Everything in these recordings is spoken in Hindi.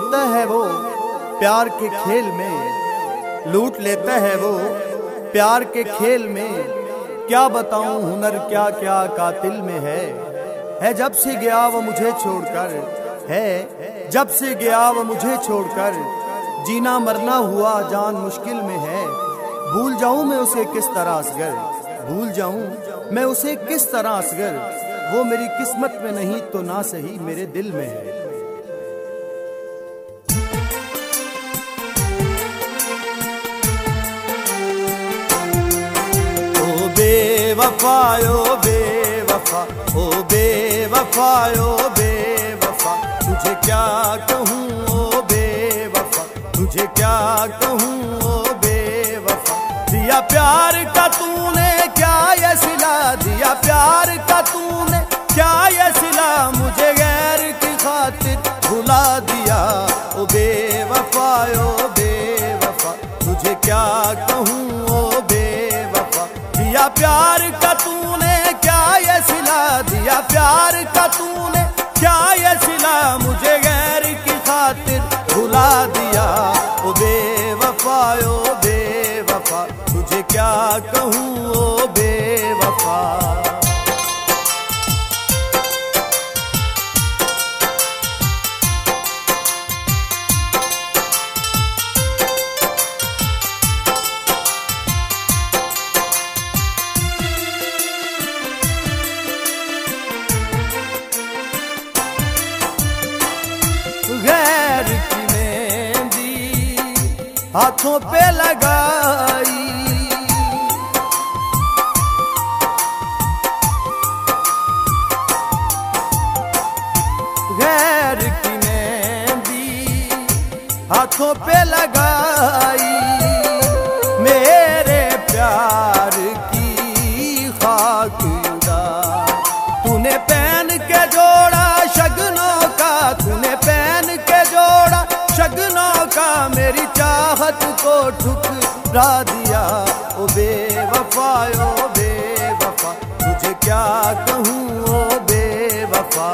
लेता है वो प्यार के खेल में, लूट लेता है वो प्यार के खेल में। क्या बताऊं हुनर क्या क्या कातिल में है जब से गया वो मुझे छोड़कर, है जब से गया वो मुझे छोड़कर। जीना मरना हुआ जान मुश्किल में है, भूल जाऊं मैं उसे किस तरह असगर, भूल जाऊं मैं उसे किस तरह असगर। वो मेरी किस्मत में नहीं तो ना सही मेरे दिल में है। ओ बेवफा ओ बेवफा, ओ बेवफा ओ बेवफा, तुझे क्या कहूँ ओ बेवफा, तुझे क्या कहूँ ओ बेवफा। दिया प्यार का तूने क्या ये सिला, दिया प्यार का तूने क्या ये सिला, मुझे गैर की खातिर भुला दिया। ओ बेवफा ओ बेवफा, तुझे क्या कहूँ ओ बेवफा। दिया प्यार का तूने क्या ये सिला, दिया प्यार का तूने क्या ये सिला, मुझे गैर की खातिर भुला दिया। ओ बेवफा ओ बेवफा, तुझे क्या कहूँ ओ बेवफा। गैर की मेहंदी हाथों पे लगाई, गैर की मेहंदी हाथों पे लगाई, मेरे प्यार की खाक उड़ाई। तूने पहन के जोड़ा शगनों का, तूने पहन के जोड़ा शगनों का, मेरी चाहत को ठुकरा दिया। ओ बेवफा ओ बेवफा, तुझे क्या कहूँ ओ बेवफा।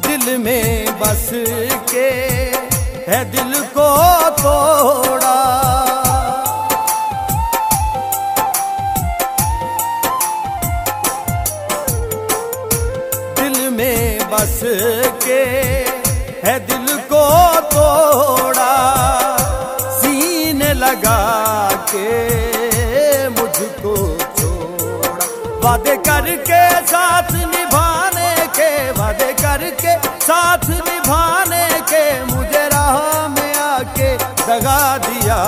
दिल में बस के है दिल को तोड़ा, दिल में बस के है दिल को तोड़ा। सीने लगा के मुझको छोड़ा, वादे करके साथ निभाने के, वादे करके साथ निभाने के, मुझे राह में आके दगा दिया।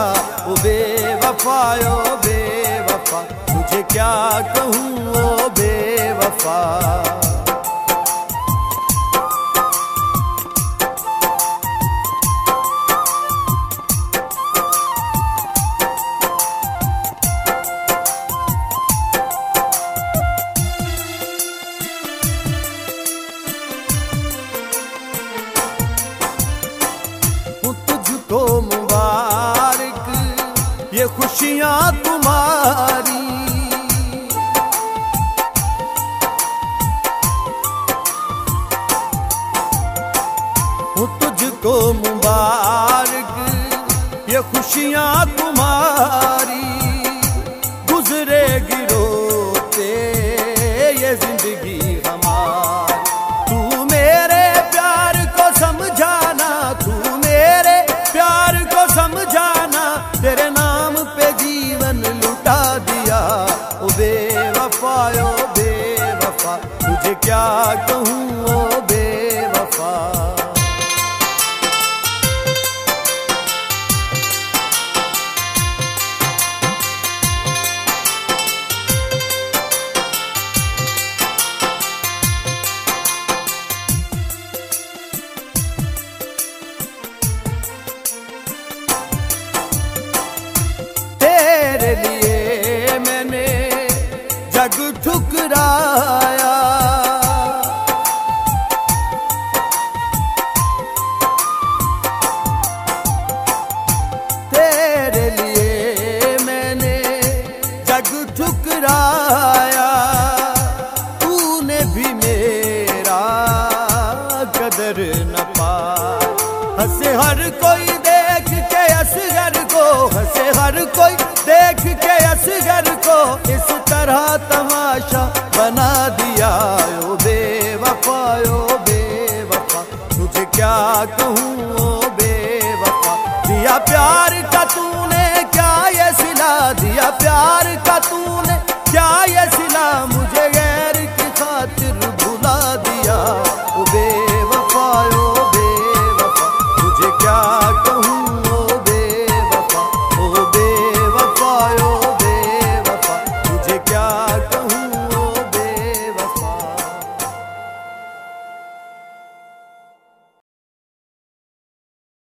ओ बेवफा ओ बेवफा, तुझे क्या कहूँ ओ बेवफा। तुझको मुबारक ये खुशियाँ तुम्हारी, तुझको मुबारक ये खुशियाँ तुम्हारी। गुजरेगी रोते ये जिंदगी हमारी, तू मेरे प्यार को समझाना, तू मेरे प्यार को समझाना, तेरे नाम पे जीवन लुटा दिया। ओ बेवफा ओ बेवफा, तुझे क्या कहूँ ओ बेवफा। तेरे लिए मैंने जग ठुकराया, हंसे हर कोई देख के असगर को, हंसे हर कोई देख के असगर को, इस तरह तमाशा बना दिया। ओ बेवफा, ओ बेवफा, तुझे क्या कहूँ ओ बेवफा, दिया प्यार